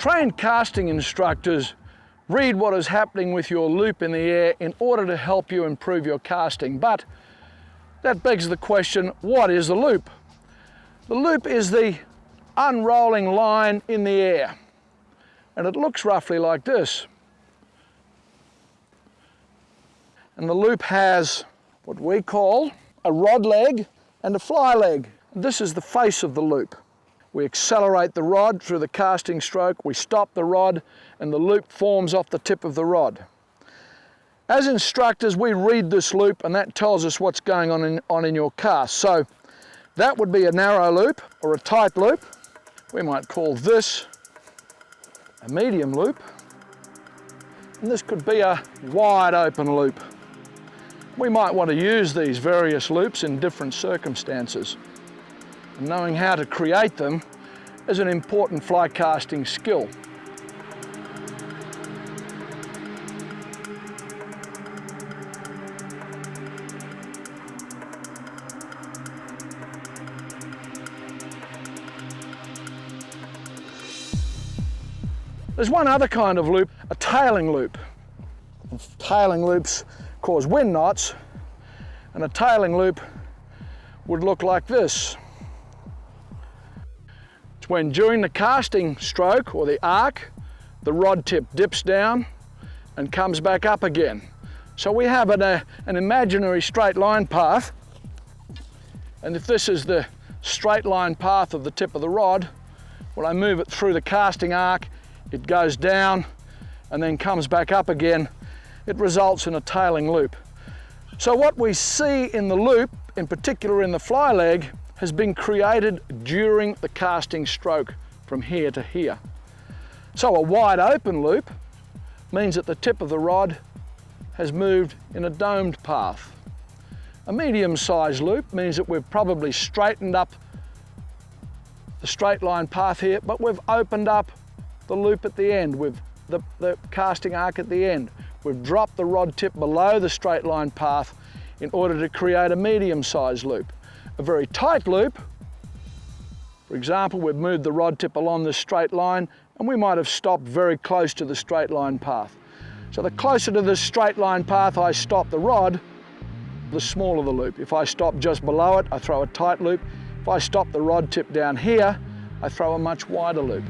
Trained casting instructors read what is happening with your loop in the air in order to help you improve your casting. But that begs the question, what is the loop? The loop is the unrolling line in the air, and it looks roughly like this. And the loop has what we call a rod leg and a fly leg. This is the face of the loop. We accelerate the rod through the casting stroke, we stop the rod, and the loop forms off the tip of the rod. As instructors, we read this loop, and that tells us what's going on in your cast. So that would be a narrow loop or a tight loop. We might call this a medium loop, and this could be a wide open loop. We might want to use these various loops in different circumstances. And knowing how to create them is an important fly casting skill. There's one other kind of loop, a tailing loop. Tailing loops cause wind knots, and a tailing loop would look like this. It's when during the casting stroke or the arc, the rod tip dips down and comes back up again. So we have an imaginary straight line path, and if this is the straight line path of the tip of the rod, when I move it through the casting arc, it goes down and then comes back up again. It results in a tailing loop. So what we see in the loop, in particular in the fly leg, has been created during the casting stroke from here to here. So a wide open loop means that the tip of the rod has moved in a domed path. A medium-sized loop means that we've probably straightened up the straight line path here, but we've opened up the loop at the end with the casting arc at the end. We've dropped the rod tip below the straight line path in order to create a medium-sized loop. A very tight loop, for example, we've moved the rod tip along this straight line and we might have stopped very close to the straight line path. So the closer to this straight line path I stop the rod, the smaller the loop. If I stop just below it, I throw a tight loop. If I stop the rod tip down here, I throw a much wider loop.